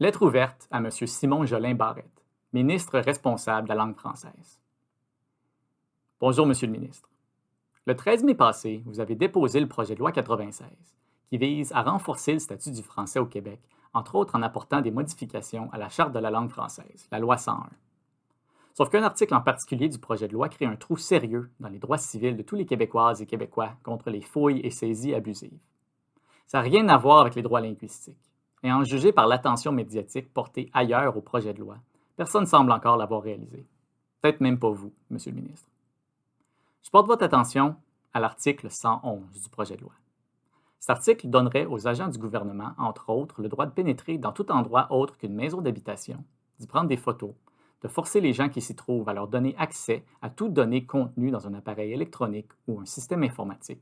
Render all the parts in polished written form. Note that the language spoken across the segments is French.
Lettre ouverte à M. Simon Jolin Barrette, ministre responsable de la langue française. Bonjour, Monsieur le ministre. Le 13 mai passé, vous avez déposé le projet de loi 96, qui vise à renforcer le statut du français au Québec, entre autres en apportant des modifications à la Charte de la langue française, la loi 101. Sauf qu'un article en particulier du projet de loi crée un trou sérieux dans les droits civils de tous les Québécoises et Québécois contre les fouilles et saisies abusives. Ça n'a rien à voir avec les droits linguistiques. Et en juger par l'attention médiatique portée ailleurs au projet de loi, personne ne semble encore l'avoir réalisé. Peut-être même pas vous, Monsieur le ministre. Je porte votre attention à l'article 111 du projet de loi. Cet article donnerait aux agents du gouvernement, entre autres, le droit de pénétrer dans tout endroit autre qu'une maison d'habitation, d'y prendre des photos, de forcer les gens qui s'y trouvent à leur donner accès à toute donnée contenue dans un appareil électronique ou un système informatique,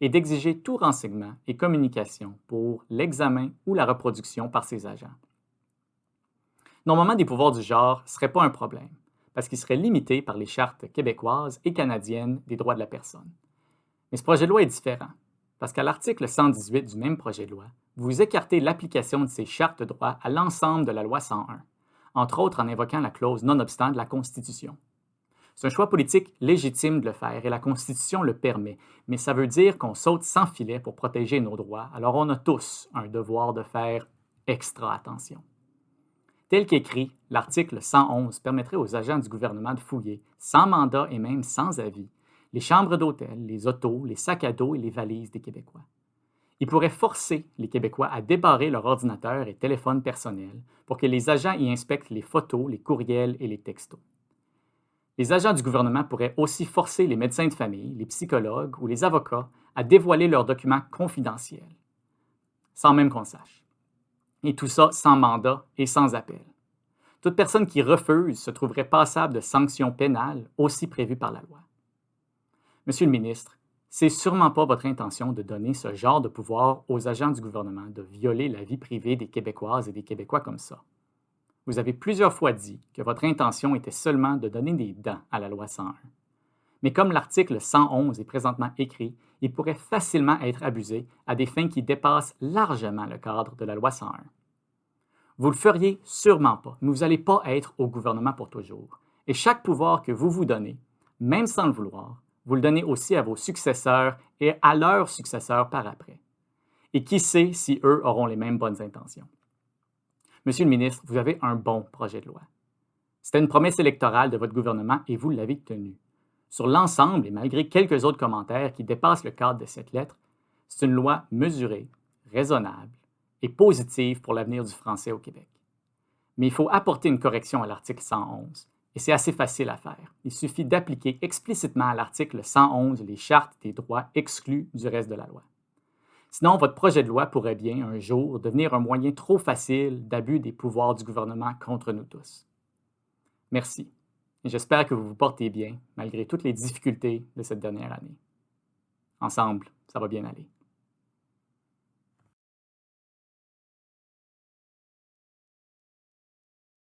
et d'exiger tout renseignement et communication pour l'examen ou la reproduction par ces agents. Normalement, des pouvoirs du genre ne seraient pas un problème, parce qu'ils seraient limités par les chartes québécoises et canadiennes des droits de la personne. Mais ce projet de loi est différent, parce qu'à l'article 118 du même projet de loi, vous écartez l'application de ces chartes de droit à l'ensemble de la loi 101, entre autres en invoquant la clause non-obstant de la Constitution. C'est un choix politique légitime de le faire et la Constitution le permet, mais ça veut dire qu'on saute sans filet pour protéger nos droits, alors on a tous un devoir de faire extra attention. Tel qu'écrit, l'article 111 permettrait aux agents du gouvernement de fouiller, sans mandat et même sans avis, les chambres d'hôtel, les autos, les sacs à dos et les valises des Québécois. Il pourrait forcer les Québécois à débarrer leur ordinateur et téléphone personnel pour que les agents y inspectent les photos, les courriels et les textos. Les agents du gouvernement pourraient aussi forcer les médecins de famille, les psychologues ou les avocats à dévoiler leurs documents confidentiels, sans même qu'on le sache. Et tout ça sans mandat et sans appel. Toute personne qui refuse se trouverait passable de sanctions pénales aussi prévues par la loi. Monsieur le ministre, c'est sûrement pas votre intention de donner ce genre de pouvoir aux agents du gouvernement de violer la vie privée des Québécoises et des Québécois comme ça. Vous avez plusieurs fois dit que votre intention était seulement de donner des dents à la loi 101. Mais comme l'article 111 est présentement écrit, il pourrait facilement être abusé à des fins qui dépassent largement le cadre de la loi 101. Vous le feriez sûrement pas, mais vous n'allez pas être au gouvernement pour toujours. Et chaque pouvoir que vous vous donnez, même sans le vouloir, vous le donnez aussi à vos successeurs et à leurs successeurs par après. Et qui sait si eux auront les mêmes bonnes intentions. Monsieur le ministre, vous avez un bon projet de loi. C'était une promesse électorale de votre gouvernement et vous l'avez tenue. Sur l'ensemble, et malgré quelques autres commentaires qui dépassent le cadre de cette lettre, c'est une loi mesurée, raisonnable et positive pour l'avenir du français au Québec. Mais il faut apporter une correction à l'article 111, et c'est assez facile à faire. Il suffit d'appliquer explicitement à l'article 111 les chartes des droits exclus du reste de la loi. Sinon, votre projet de loi pourrait bien, un jour, devenir un moyen trop facile d'abus des pouvoirs du gouvernement contre nous tous. Merci, et j'espère que vous vous portez bien, malgré toutes les difficultés de cette dernière année. Ensemble, ça va bien aller.